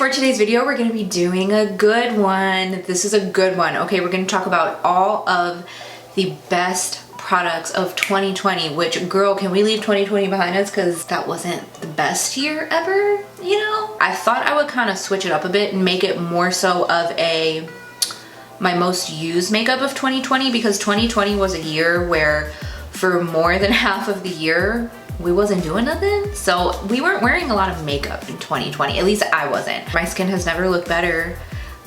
for today's video, we're gonna be doing a good one. This is a good one. Okay, we're gonna talk about all of the best products of 2020, which, girl, can we leave 2020 behind us? Because that wasn't the best year ever, you know? I thought I would kind of switch it up a bit and make it more so of my most used makeup of 2020, because 2020 was a year where for more than half of the year, we wasn't doing nothing. So we weren't wearing a lot of makeup in 2020. At least I wasn't. My skin has never looked better,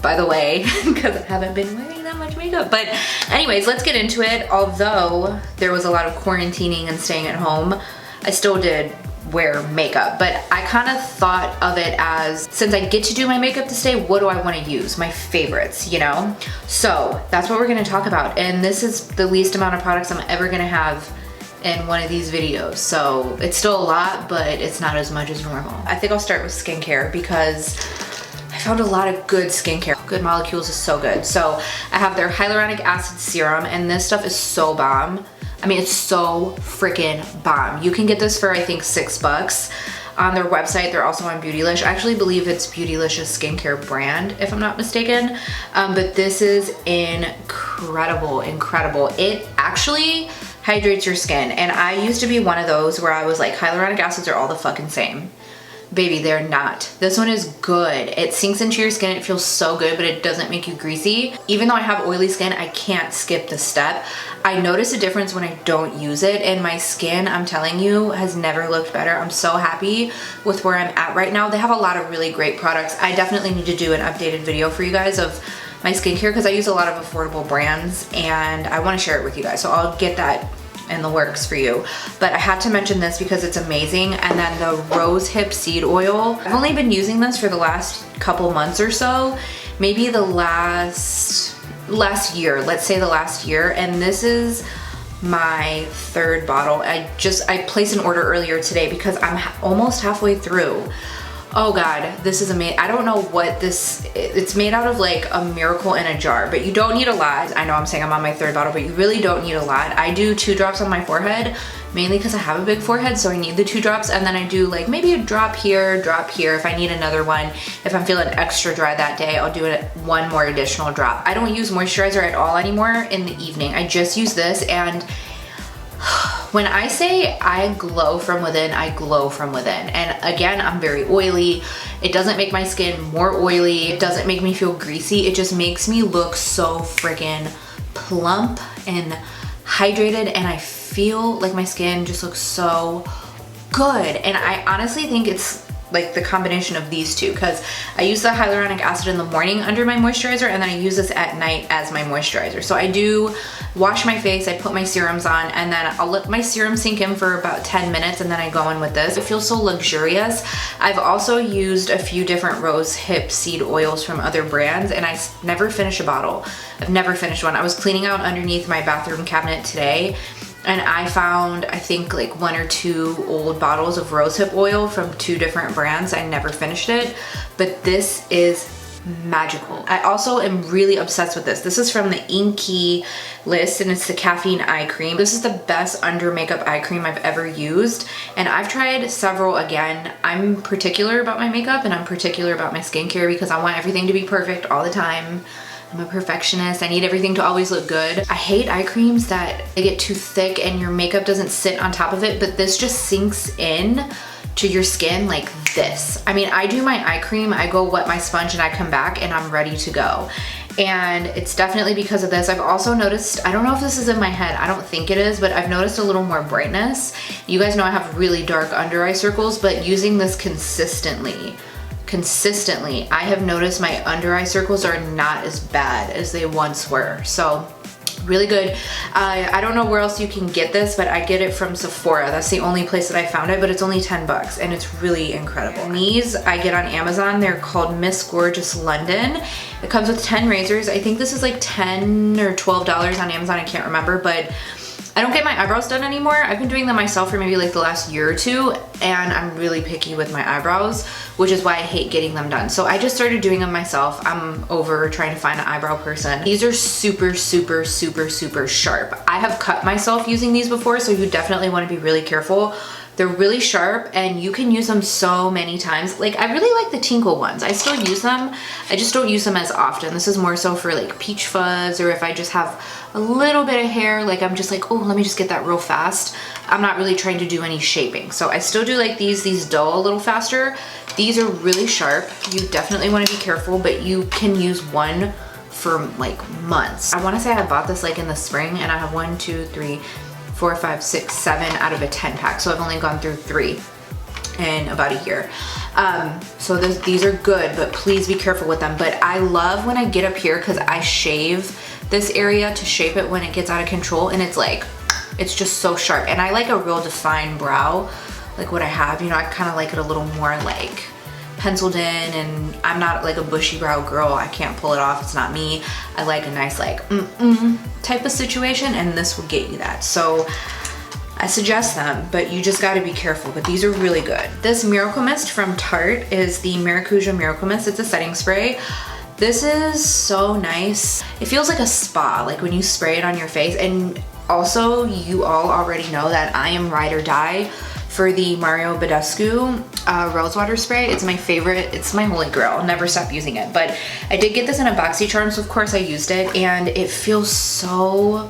by the way, because I haven't been wearing that much makeup. But anyways, let's get into it. Although there was a lot of quarantining and staying at home, I still did wear makeup, but I kind of thought of it as, since I get to do my makeup to stay, what do I want to use? My favorites, you know? So that's what we're going to talk about. And this is the least amount of products I'm ever going to have in one of these videos. So it's still a lot, but it's not as much as normal. I think I'll start with skincare because I found a lot of good skincare. Good Molecules is so good. So I have their hyaluronic acid serum, and this stuff is so bomb. I mean, it's so freaking bomb. You can get this for, I think, $6 on their website. They're also on Beautylish. I actually believe it's Beautylish's skincare brand, if I'm not mistaken. But this is incredible, incredible. It actually hydrates your skin. And I used to be one of those where I was like, hyaluronic acids are all the fucking same. Baby, they're not. This one is good. It sinks into your skin. It feels so good, but it doesn't make you greasy. Even though I have oily skin, I can't skip the step. I notice a difference when I don't use it, and my skin, I'm telling you, has never looked better. I'm so happy with where I'm at right now. They have a lot of really great products. I definitely need to do an updated video for you guys of my skincare because I use a lot of affordable brands and I want to share it with you guys. So I'll get that in the works for you. But I had to mention this because it's amazing. And then the rose hip seed oil. I've only been using this for the last couple months or so, maybe the last year, let's say the last year. And this is my third bottle. I placed an order earlier today because I'm almost halfway through. Oh God, this is amazing. I don't know what it's made out of, like a miracle in a jar, but you don't need a lot. I know I'm saying I'm on my third bottle, but you really don't need a lot. I do 2 drops on my forehead, mainly because I have a big forehead, so I need the 2 drops. And then I do like maybe a drop here if I need another one. If I'm feeling extra dry that day, I'll do one more additional drop. I don't use moisturizer at all anymore in the evening. I just use this, and when I say I glow from within, I glow from within. And again, I'm very oily. It doesn't make my skin more oily. It doesn't make me feel greasy. It just makes me look so freaking plump and hydrated, and I feel like my skin just looks so good. And I honestly think it's like the combination of these two, because I use the hyaluronic acid in the morning under my moisturizer, and then I use this at night as my moisturizer. So I do wash my face, I put my serums on, and then I'll let my serum sink in for about 10 minutes, and then I go in with this. It feels so luxurious. I've also used a few different rose hip seed oils from other brands, and I never finish a bottle. I've never finished one. I was cleaning out underneath my bathroom cabinet today, and I found, I think, like 1 or 2 old bottles of rosehip oil from 2 different brands. I never finished it, but this is magical. I also am really obsessed with this. This is from the Inkey list, and it's the Caffeine Eye Cream. This is the best under makeup eye cream I've ever used, and I've tried several. Again, I'm particular about my makeup and I'm particular about my skincare because I want everything to be perfect all the time. I'm a perfectionist. I need everything to always look good. I hate eye creams that they get too thick and your makeup doesn't sit on top of it, but this just sinks in to your skin like this. I mean, I do my eye cream, I go wet my sponge, and I come back and I'm ready to go. And it's definitely because of this. I've also noticed, I don't know if this is in my head, I don't think it is, but I've noticed a little more brightness. You guys know I have really dark under eye circles, but using this consistently, I have noticed my under eye circles are not as bad as they once were. So really good. I don't know where else you can get this, but I get it from Sephora. That's the only place that I found it, but it's only $10 and it's really incredible. And these I get on Amazon. They're called Miss Gorgeous London. It comes with 10 razors. I think this is like $10 or $12 on Amazon. I can't remember, but I don't get my eyebrows done anymore. I've been doing them myself for maybe like the last year or 2, and I'm really picky with my eyebrows, which is why I hate getting them done. So I just started doing them myself. I'm over trying to find an eyebrow person. These are super, super, super, super sharp. I have cut myself using these before, so you definitely want to be really careful. They're really sharp and you can use them so many times. Like, I really like the Tinkle ones. I still use them. I just don't use them as often. This is more so for like peach fuzz, or if I just have a little bit of hair, like I'm just like, oh, let me just get that real fast. I'm not really trying to do any shaping. So I still do like these dull a little faster. These are really sharp. You definitely want to be careful, but you can use one for like months. I want to say I bought this like in the spring, and I have 1, 2, 3, 4, 5, 6, 7 out of a 10 pack. So I've only gone through 3 in about a year. So these are good, but please be careful with them. But I love when I get up here, because I shave this area to shape it when it gets out of control, and it's like, it's just so sharp. And I like a real defined brow, like what I have. You know, I kind of like it a little more like penciled in, and I'm not like a bushy brow girl. I can't pull it off. It's not me. I like a nice like type of situation, and this will get you that. So I suggest them, but you just got to be careful. But these are really good. This Miracle Mist from Tarte is the Maracujá Miracle Mist. It's a setting spray. This is so nice. It feels like a spa, like when you spray it on your face. And also, you all already know that I am ride or die for the Mario Badescu Rosewater Spray. It's my favorite. It's my holy grail. I'll never stop using it. But I did get this in a BoxyCharm, so of course I used it, and it feels so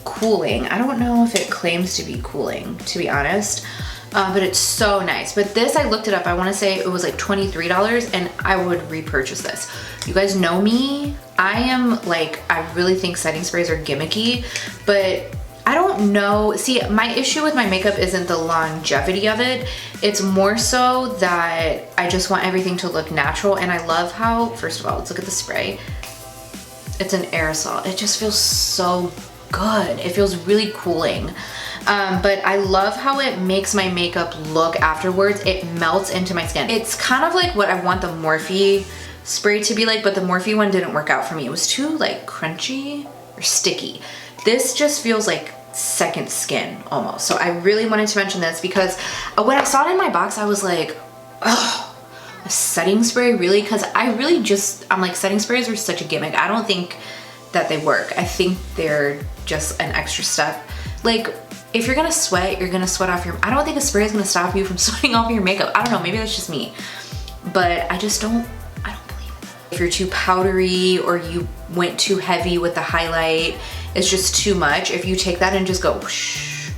cooling. I don't know if it claims to be cooling, to be honest, but it's so nice. But this, I looked it up. I want to say it was like $23, and I would repurchase this. You guys know me. I am like, I really think setting sprays are gimmicky, but I don't know. See, my issue with my makeup isn't the longevity of it. It's more so that I just want everything to look natural. And I love how, first of all, let's look at the spray. It's an aerosol. It just feels so good. It feels really cooling. But I love how it makes my makeup look afterwards. It melts into my skin. It's kind of like what I want the Morphe spray to be like, but the Morphe one didn't work out for me. It was too like crunchy or sticky. This just feels like second skin almost. So I really wanted to mention this because when I saw it in my box, I was like, oh, a setting spray, really? Because I'm like, setting sprays are such a gimmick. I don't think that they work. I think they're just an extra step. Like, if you're gonna sweat, you're gonna sweat off your, I don't think a spray is gonna stop you from sweating off your makeup. I don't know, maybe that's just me. But I don't believe it. If you're too powdery or you went too heavy with the highlight, it's just too much. If you take that and just go whoosh,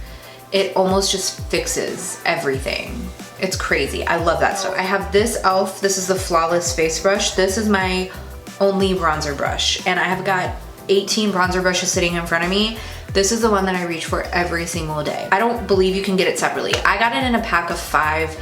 it almost just fixes everything. It's crazy. I love that stuff. I have this e.l.f. This is the Flawless Face Brush. This is my only bronzer brush, and I have got 18 bronzer brushes sitting in front of me. This is the one that I reach for every single day. I don't believe you can get it separately. I got it in a pack of 5.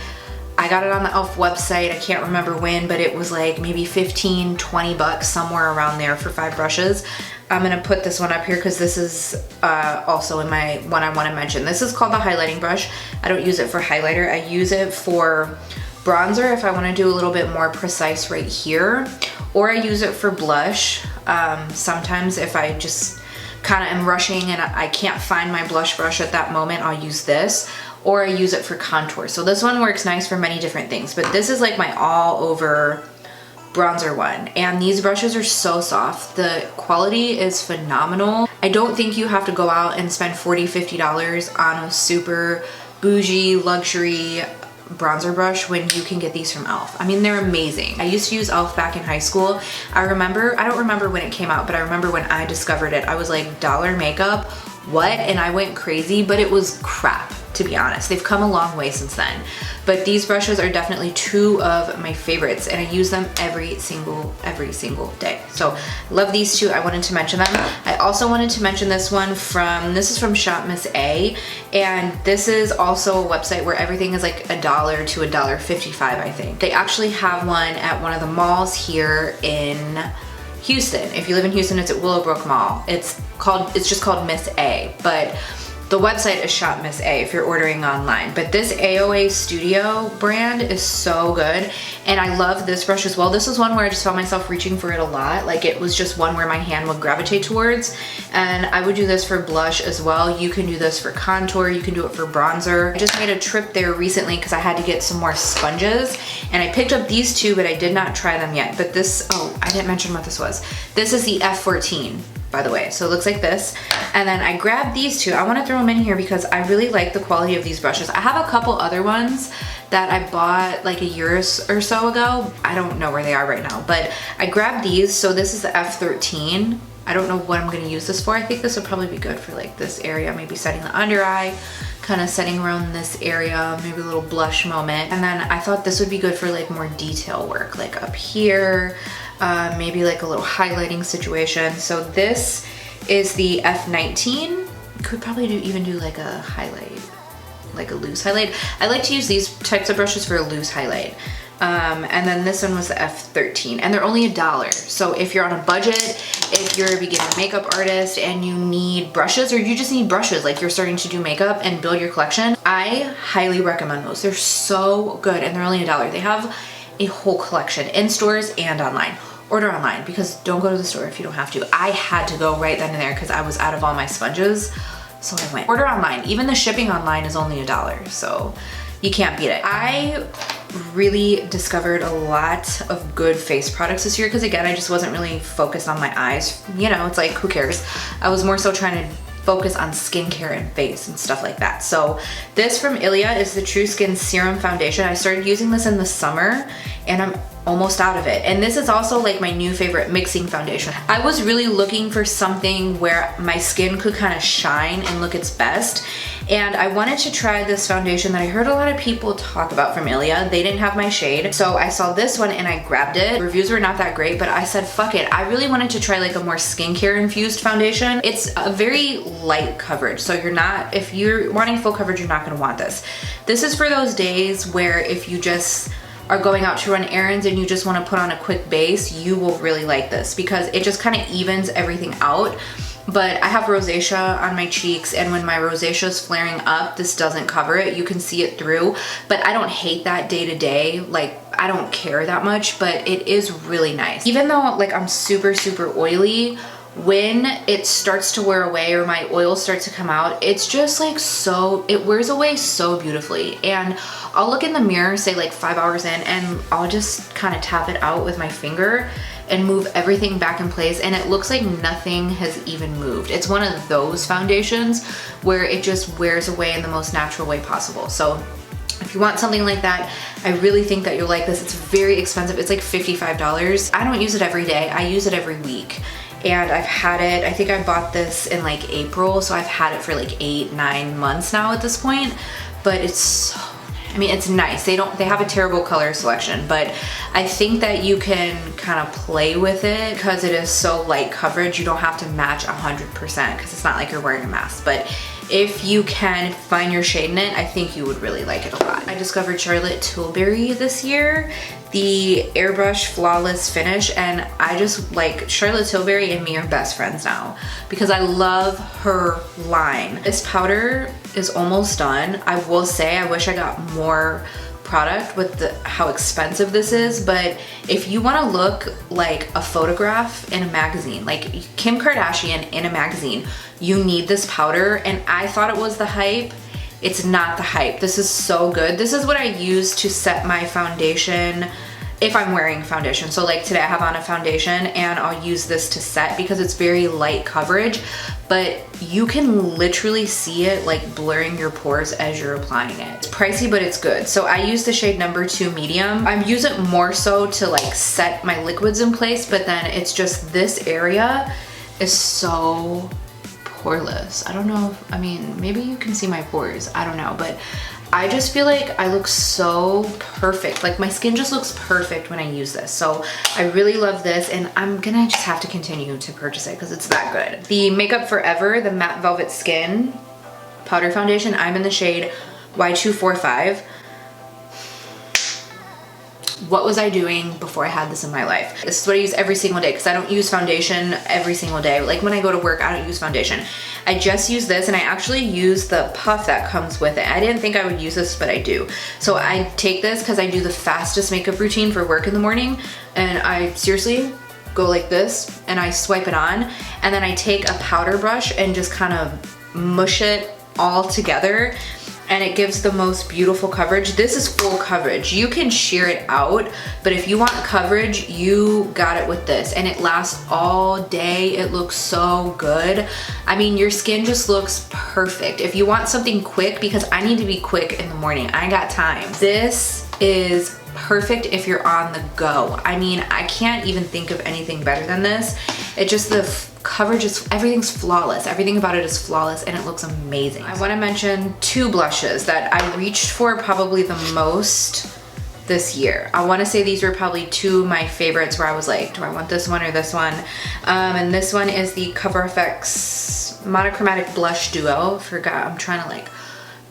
I got it on the e.l.f. website. I can't remember when, but it was like maybe 15, 20 bucks, somewhere around there for 5 brushes. I'm gonna put this one up here because this is also in my one I wanna mention. This is called the highlighting brush. I don't use it for highlighter. I use it for bronzer if I wanna do a little bit more precise right here, or I use it for blush. Sometimes if I just kinda am rushing and I can't find my blush brush at that moment, I'll use this, or I use it for contour. So this one works nice for many different things, but this is like my all over bronzer one. And these brushes are so soft. The quality is phenomenal. I don't think you have to go out and spend $40, $50 on a super bougie luxury bronzer brush when you can get these from e.l.f. I mean, they're amazing. I used to use e.l.f. back in high school. I don't remember when it came out, but I remember when I discovered it. I was like, dollar makeup, what? And I went crazy, but it was crap, to be honest. They've come a long way since then. But these brushes are definitely 2 of my favorites, and I use them every single day. So love these 2. I wanted to mention them. I also wanted to mention this one this is from Shop Miss A, and this is also a website where everything is like $1 to $1.55, I think. They actually have one at one of the malls here in Houston. If you live in Houston, it's at Willowbrook Mall. It's just called Miss A, but the website is Shop Miss A if you're ordering online. But this AOA Studio brand is so good, and I love this brush as well. This is one where I just found myself reaching for it a lot. Like, it was just one where my hand would gravitate towards, and I would do this for blush as well. You can do this for contour, you can do it for bronzer. I just made a trip there recently because I had to get some more sponges, and I picked up these 2, but I did not try them yet. But this, oh, I didn't mention what this was. This is the F14 by the way. So it looks like this. And then I grabbed these two. I want to throw them in here because I really like the quality of these brushes. I have a couple other ones that I bought like a year or so ago. I don't know where they are right now, but I grabbed these. So this is the F13. I don't know what I'm gonna use this for. I think this would probably be good for like this area, maybe setting the under eye, kind of setting around this area, maybe a little blush moment. And then I thought this would be good for like more detail work, like up here, maybe like a little highlighting situation. So this is the F19. Could probably even do like a highlight, like a loose highlight. I like to use these types of brushes for a loose highlight. And then this one was the F13, and they're only $1. So if you're on a budget, if you're a beginner makeup artist and you need brushes, or you just need brushes, like you're starting to do makeup and build your collection, I highly recommend those. They're so good, and they're only $1. They have a whole collection in stores and online. Order online, because don't go to the store if you don't have to. I had to go right then and there because I was out of all my sponges, so I went. Order online. Even the shipping online is only $1, so you can't beat it. I really discovered a lot of good face products this year because, again, I just wasn't really focused on my eyes. You know, it's like, who cares? I was more so trying to focus on skincare and face and stuff like that. So this from Ilia is the True Skin Serum Foundation. I started using this in the summer and I'm almost out of it. And this is also like my new favorite mixing foundation. I was really looking for something where my skin could kind of shine and look its best. And I wanted to try this foundation that I heard a lot of people talk about from Ilia. They didn't have my shade. So I saw this one and I grabbed it. Reviews were not that great, but I said, fuck it. I really wanted to try like a more skincare infused foundation. It's a very light coverage. So you're not, if you're wanting full coverage, you're not gonna want this. This is for those days where if you just are going out to run errands and you just want to put on a quick base, you will really like this because it just kind of evens everything out. But I have rosacea on my cheeks, and when my rosacea is flaring up, this doesn't cover it. You can see it through, but I don't hate that day to day. Like, I don't care that much, but it is really nice. Even though like I'm super, super oily, when it starts to wear away or my oils start to come out, it's just like so, it wears away so beautifully. And I'll look in the mirror, say like 5 hours in, and I'll just kind of tap it out with my finger and move everything back in place, and it looks like nothing has even moved. It's one of those foundations where it just wears away in the most natural way possible. So if you want something like that, I really think that you'll like this. It's very expensive. It's like $55. I don't use it every day. I use it every week. And I've had it, I think I bought this in like April, so I've had it for like 8-9 months now at this point. But it's so, I mean, it's nice. They have a terrible color selection, but I think that you can kind of play with it because it is so light coverage. You don't have to match 100% because it's not like you're wearing a mask. But if you can find your shade in it, I think you would really like it a lot. I discovered Charlotte Tilbury this year, the Airbrush Flawless Finish, and I just like, Charlotte Tilbury and me are best friends now because I love her line. This powder is almost done. I will say I wish I got more product with how expensive this is, but if you want to look like a photograph in a magazine, like Kim Kardashian in a magazine, you need this powder. And I thought it was the hype. It's not the hype. This is so good. This is what I use to set my foundation if I'm wearing foundation. So like today I have on a foundation and I'll use this to set because it's very light coverage, but you can literally see it like blurring your pores as you're applying it. It's pricey, but it's good. So I use the shade number 2 medium. I use it more so to like set my liquids in place, but then it's just this area is so poreless. I don't know if, I mean, maybe you can see my pores. I don't know, but I just feel like I look so perfect. Like my skin just looks perfect when I use this. So I really love this, and I'm gonna just have to continue to purchase it because it's that good. The Makeup Forever, the Matte Velvet Skin Powder Foundation, I'm in the shade Y245. What was I doing before I had this in my life? This is what I use every single day because I don't use foundation every single day. Like when I go to work, I don't use foundation. I just use this, and I actually use the puff that comes with it. I didn't think I would use this, but I do. So I take this because I do the fastest makeup routine for work in the morning, and I seriously go like this and I swipe it on, and then I take a powder brush and just kind of mush it all together. and it gives the most beautiful coverage. This is full coverage. You can sheer it out, but if you want coverage, you got it with this, and it lasts all day. It looks so good. I mean, your skin just looks perfect. If you want something quick, because I need to be quick in the morning, I ain't got time. This is perfect if you're on the go. I mean, I can't even think of anything better than this. It just, the coverage is, everything's flawless. Everything about it is flawless, and it looks amazing. I want to mention 2 blushes that I reached for probably the most this year. I want to say these were probably 2 of my favorites where I was like, do I want this one or this one? And this one is the Cover FX Monochromatic Blush Duo. Forgot, I'm trying to like,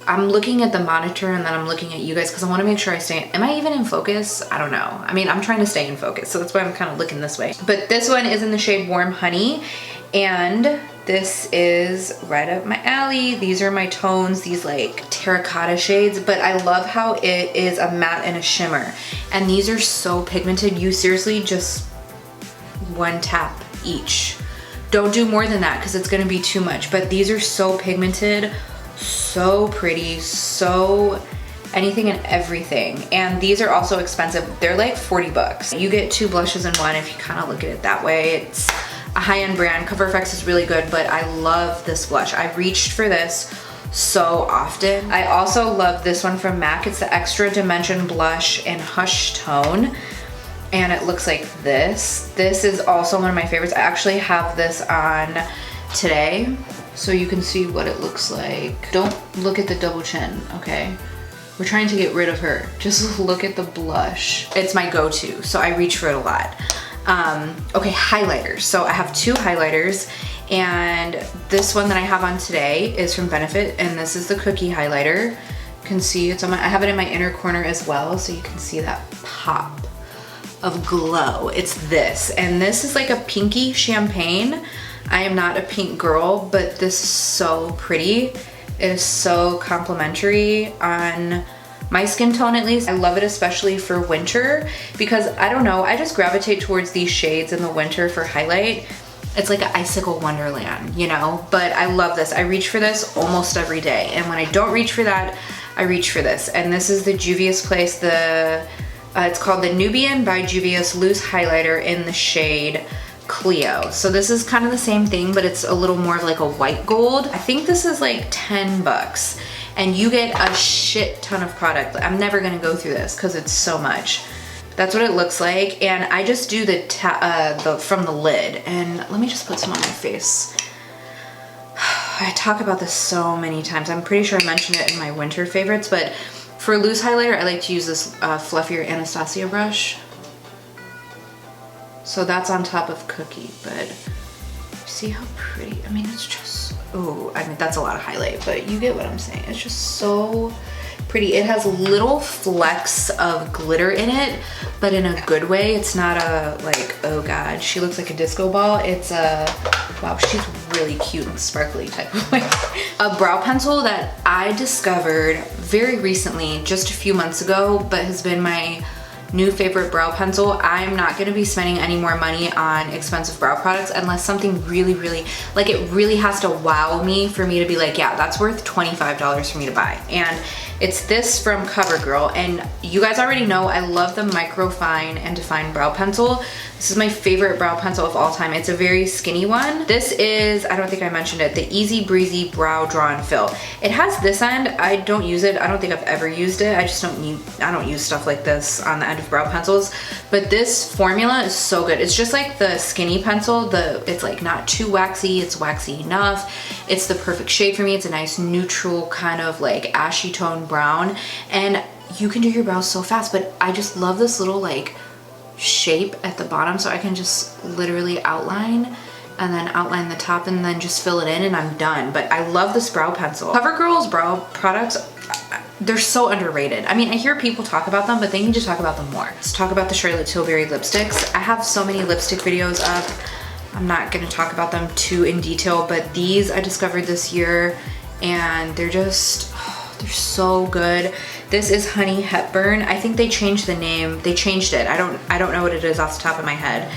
I'm looking at the monitor and then I'm looking at you guys because I want to make sure I stay, am I even in focus? I don't know. I mean, I'm trying to stay in focus, so that's why I'm kind of looking this way. But this one is in the shade Warm Honey, and this is right up my alley. These are my tones, these like terracotta shades, but I love how it is a matte and a shimmer. And these are so pigmented, you seriously just 1 tap each. Don't do more than that because it's gonna be too much, but these are so pigmented, so pretty, so anything and everything. And these are also expensive. They're like 40 bucks. You get 2 blushes in one if you kind of look at it that way. It's a high-end brand. Cover FX is really good, but I love this blush. I reached for this so often. I also love this one from MAC. It's the Extra Dimension Blush in Hush Tone, and it looks like this. This is also one of my favorites. I actually have this on today, so you can see what it looks like. Don't look at the double chin, okay? We're trying to get rid of her. Just look at the blush. It's my go-to, so I reach for it a lot. Okay, highlighters. So I have 2 highlighters, and this one that I have on today is from Benefit, and this is the Cookie highlighter. You can see it's on my, I have it in my inner corner as well, so you can see that pop of glow. It's this, and this is like a pinky champagne. I am not a pink girl, but this is so pretty. It is so complimentary on my skin tone, at least. I love it especially for winter because I don't know, I just gravitate towards these shades in the winter for highlight. It's like an icicle wonderland, you know? But I love this. I reach for this almost every day. And when I don't reach for that, I reach for this. And this is the Juvia's Place, it's called the Nubian by Juvia's Loose Highlighter in the shade Cleo. So this is kind of the same thing, but it's a little more of like a white gold. I think this is like 10 bucks and you get a shit ton of product. I'm never gonna go through this because it's so much. That's what it looks like. And I just do the from the lid. And let me just put some on my face. I talk about this so many times. I'm pretty sure I mentioned it in my winter favorites, but for a loose highlighter, I like to use this fluffier Anastasia brush. So that's on top of Cookie, but see how pretty? I mean, it's just, oh, I mean, that's a lot of highlight, but you get what I'm saying. It's just so pretty. It has little flecks of glitter in it, but in a good way. It's not a like, oh God, she looks like a disco ball. It's a, wow, she's really cute and sparkly type of way. A brow pencil that I discovered very recently, just a few months ago, but has been my new favorite brow pencil. I'm not gonna be spending any more money on expensive brow products unless something really, like it really has to wow me for me to be like, yeah, that's worth $25 for me to buy. And it's this from CoverGirl, and you guys already know I love the Microfine and Define brow pencil. This is my favorite brow pencil of all time. It's a very skinny one. This is, I don't think I mentioned it, the Easy Breezy Brow Draw and Fill. It has this end. I don't use it. I don't think I've ever used it. I don't use stuff like this on the end of brow pencils, but this formula is so good. It's just like the skinny pencil. It's like not too waxy. It's waxy enough. It's the perfect shade for me. It's a nice neutral kind of like ashy tone brown, and you can do your brows so fast. But I just love this little like shape at the bottom, so I can just literally outline and then outline the top and then just fill it in and I'm done. But I love this brow pencil. CoverGirl's brow products, they're so underrated. I mean, I hear people talk about them, but they need to talk about them more. Let's talk about the Charlotte Tilbury lipsticks. I have so many lipstick videos up. I'm not gonna talk about them too in detail, but these I discovered this year and they're just, they're so good. This is Honey Hepburn. I think they changed the name. They changed it. I don't know what it is off the top of my head.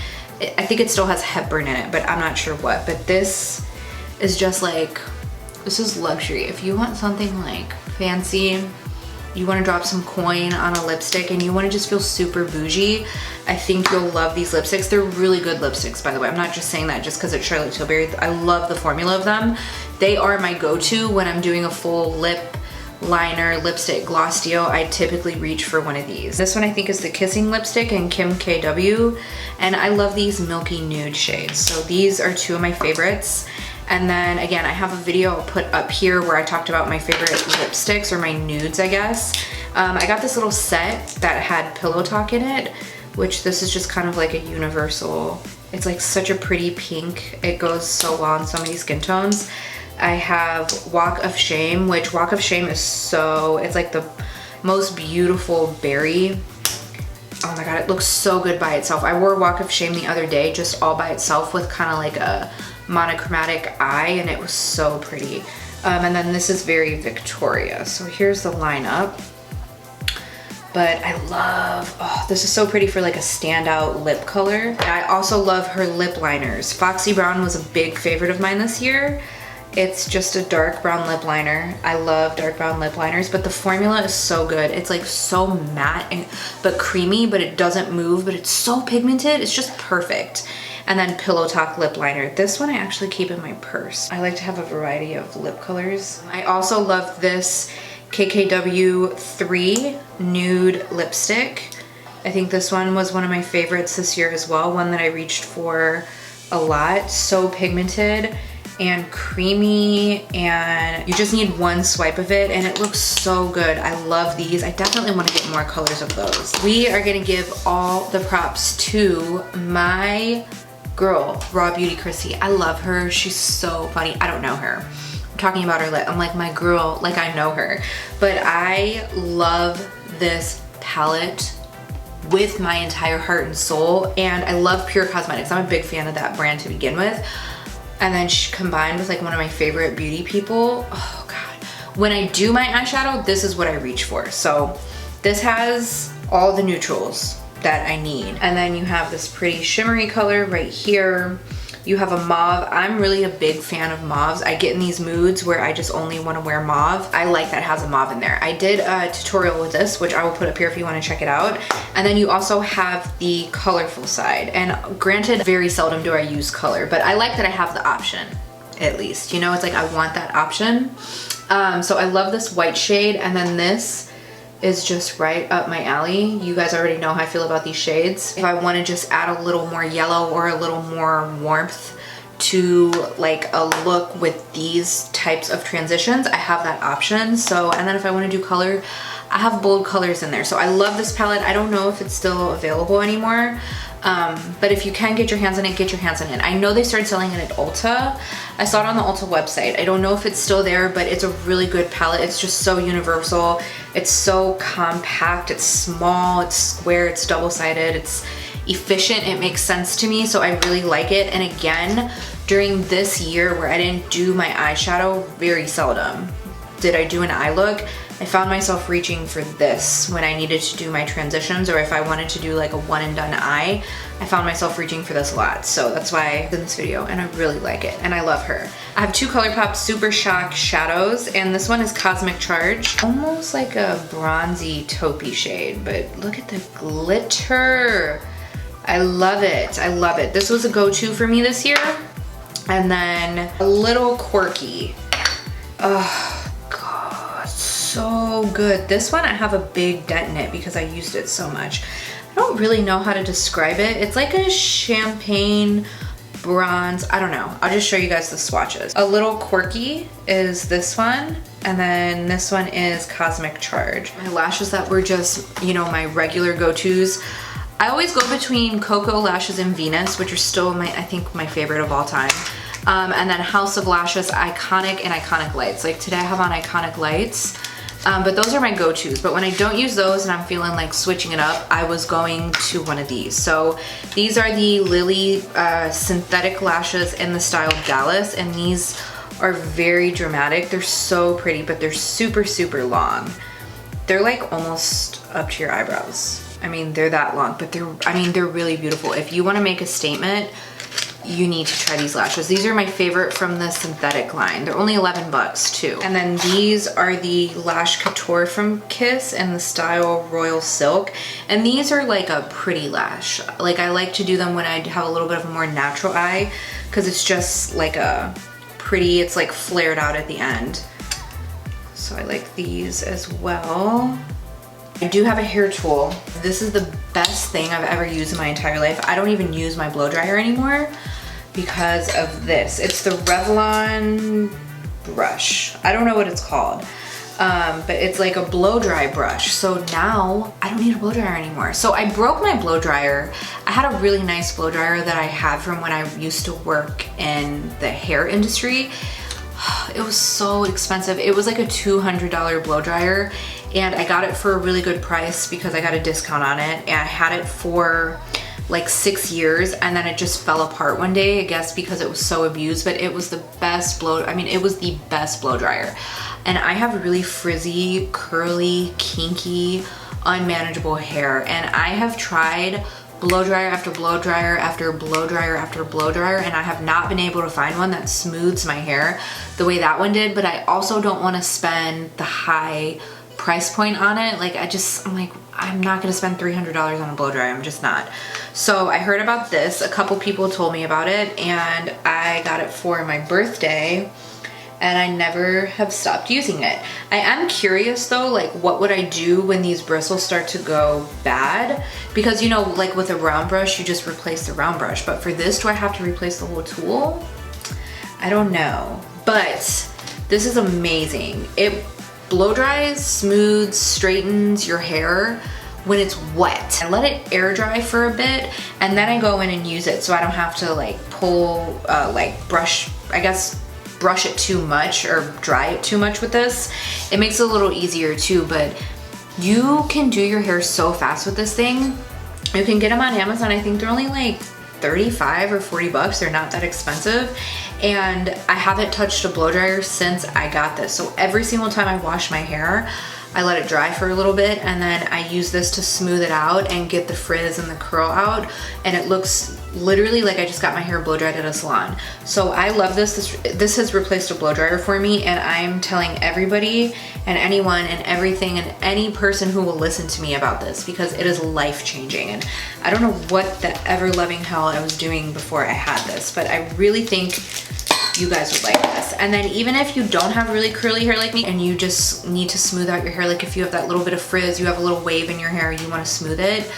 I think it still has Hepburn in it, but I'm not sure what. But this is just like, this is luxury. If you want something like fancy, you want to drop some coin on a lipstick and you want to just feel super bougie, I think you'll love these lipsticks. They're really good lipsticks, by the way. I'm not just saying that just because it's Charlotte Tilbury. I love the formula of them. They are my go-to when I'm doing a full lip liner lipstick gloss deal. I typically reach for one of these. This one I think is the Kissing Lipstick in Kim KW, and I love these milky nude shades. So these are two of my favorites. And then again, I have a video I'll put up here where I talked about my favorite lipsticks, or my nudes, I guess. I got this little set that had Pillow Talk in it, which this is just kind of like a universal. It's like such a pretty pink. It goes so well on so many skin tones. I have Walk of Shame, which Walk of Shame is so, it's like the most beautiful berry. Oh my God, it looks so good by itself. I wore Walk of Shame the other day, just all by itself with kind of like a monochromatic eye, and it was so pretty. And then this is very Victoria. So here's the lineup. But I love, oh, this is so pretty for like a standout lip color. And I also love her lip liners. Foxy Brown was a big favorite of mine this year. It's just a dark brown lip liner. I love dark brown lip liners, but the formula is so good. It's like so matte and but creamy, but it doesn't move, but it's so pigmented. It's just perfect. And then Pillow Talk lip liner. This one I actually keep in my purse. I like to have a variety of lip colors. I also love this KKW 3 nude lipstick. I think this one was one of my favorites this year as well. One that I reached for a lot. So pigmented and creamy, and you just need one swipe of it and it looks so good. I love these. I definitely want to get more colors of those. We are gonna give all the props to my girl, Raw Beauty Chrissy. I love her. She's so funny. I don't know her. I'm talking about her lip. I'm like, my girl, like I know her. But I love this palette with my entire heart and soul, and I love Pure Cosmetics. I'm a big fan of that brand to begin with. And then she combined with like one of my favorite beauty people. Oh God. When I do my eyeshadow, this is what I reach for. So this has all the neutrals that I need. And then you have this pretty shimmery color right here. You have a mauve. I'm really a big fan of mauves. I get in these moods where I just only want to wear mauve. I like that it has a mauve in there. I did a tutorial with this, which I will put up here if you want to check it out. And then you also have the colorful side. And granted, very seldom do I use color, but I like that I have the option, at least. You know, it's like I want that option. So I love this white shade, and then this is just right up my alley. You guys already know how I feel about these shades. If I want to just add a little more yellow or a little more warmth to like a look with these types of transitions, I have that option. So, and then if I want to do color, I have bold colors in there. So I love this palette. I don't know if it's still available anymore. But if you can get your hands on it, get your hands on it. I know they started selling it at Ulta. I saw it on the Ulta website. I don't know if it's still there, but it's a really good palette. It's just so universal. It's so compact, it's small, it's square, it's double-sided, it's efficient, it makes sense to me, so I really like it. And again, during this year where I didn't do my eyeshadow, very seldom did I do an eye look, I found myself reaching for this when I needed to do my transitions, or if I wanted to do like a one and done eye, I found myself reaching for this a lot. So that's why I did this video, and I really like it, and I love her. I have two Colourpop Super Shock shadows, and this one is Cosmic Charge. Almost like a bronzy taupey shade, but look at the glitter. I love it, I love it. This was a go-to for me this year. And then a little quirky. Oh, so good. This one I have a big dent in it because I used it so much. I don't really know how to describe it. It's like a champagne bronze. I don't know. I'll just show you guys the swatches. A little quirky is this one, and then this one is Cosmic Charge. My lashes that were just, you know, my regular go-tos. I always go between Cocoa Lashes and Venus, which are still my, I think, my favorite of all time. And then House of Lashes, Iconic and Iconic Lights. Like today I have on Iconic Lights. But those are my go-tos. But when I don't use those and I'm feeling like switching it up, I was going to one of these. So these are the Lilly synthetic lashes in the style Dallas, and these are very dramatic. They're so pretty, but they're super, super long. They're like almost up to your eyebrows. I mean, they're that long, but they're really beautiful. If you want to make a statement, you need to try these lashes. These are my favorite from the synthetic line. They're only 11 bucks too. And then these are the Lash Couture from Kiss in the style Royal Silk. And these are like a pretty lash. Like I like to do them when I have a little bit of a more natural eye because it's just like a pretty, it's like flared out at the end. So I like these as well. I do have a hair tool. This is the best thing I've ever used in my entire life. I don't even use my blow dryer anymore because of this. It's the Revlon brush. I don't know what it's called, but it's like a blow dry brush. So now I don't need a blow dryer anymore. So I broke my blow dryer. I had a really nice blow dryer that I had from when I used to work in the hair industry. It was so expensive. It was like a $200 blow dryer, and I got it for a really good price because I got a discount on it, and I had it for like 6 years, and then it just fell apart one day, I guess because it was so abused. But it was the best it was the best blow dryer. And I have really frizzy, curly, kinky, unmanageable hair, and I have tried blow dryer after blow dryer after blow dryer after blow dryer, and I have not been able to find one that smooths my hair the way that one did. But I also don't want to spend the high price point on it. Like I'm like, I'm not gonna spend $300 on a blow dryer. I'm just not. So I heard about this. A couple people told me about it, and I got it for my birthday, and I never have stopped using it. I am curious though, like what would I do when these bristles start to go bad? Because you know, like with a round brush, you just replace the round brush. But for this, do I have to replace the whole tool? I don't know. But this is amazing. It blow dries, smooths, straightens your hair when it's wet. I let it air dry for a bit, and then I go in and use it so I don't have to like pull, brush it too much or dry it too much with this. It makes it a little easier too, but you can do your hair so fast with this thing. You can get them on Amazon. I think they're only like 35 or 40 bucks. They're not that expensive. And I haven't touched a blow dryer since I got this. So every single time I wash my hair, I let it dry for a little bit, and then I use this to smooth it out and get the frizz and the curl out, and it looks literally like I just got my hair blow dried at a salon. So I love this. This has replaced a blow dryer for me, and I'm telling everybody and anyone and everything and any person who will listen to me about this because it is life-changing. And I don't know what the ever-loving hell I was doing before I had this, but I really think you guys would like this. And then even if you don't have really curly hair like me and you just need to smooth out your hair, like if you have that little bit of frizz, you have a little wave in your hair, you want to smooth it,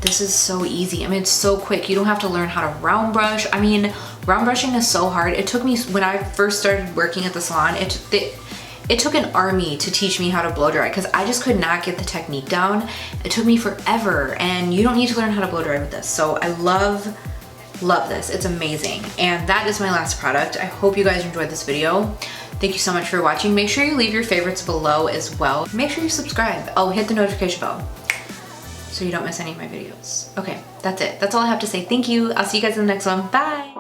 this is so easy. I mean, it's so quick. You don't have to learn how to round brush. I mean, round brushing is so hard. It took me, when I first started working at the salon, it took an army to teach me how to blow dry because I just could not get the technique down. It took me forever, and you don't need to learn how to blow dry with this. So I love this. It's amazing. And that is my last product. I hope you guys enjoyed this video. Thank you so much for watching. Make sure you leave your favorites below as well. Make sure you subscribe. Oh, hit the notification bell so you don't miss any of my videos. Okay, that's it. That's all I have to say. Thank you. I'll see you guys in the next one. Bye.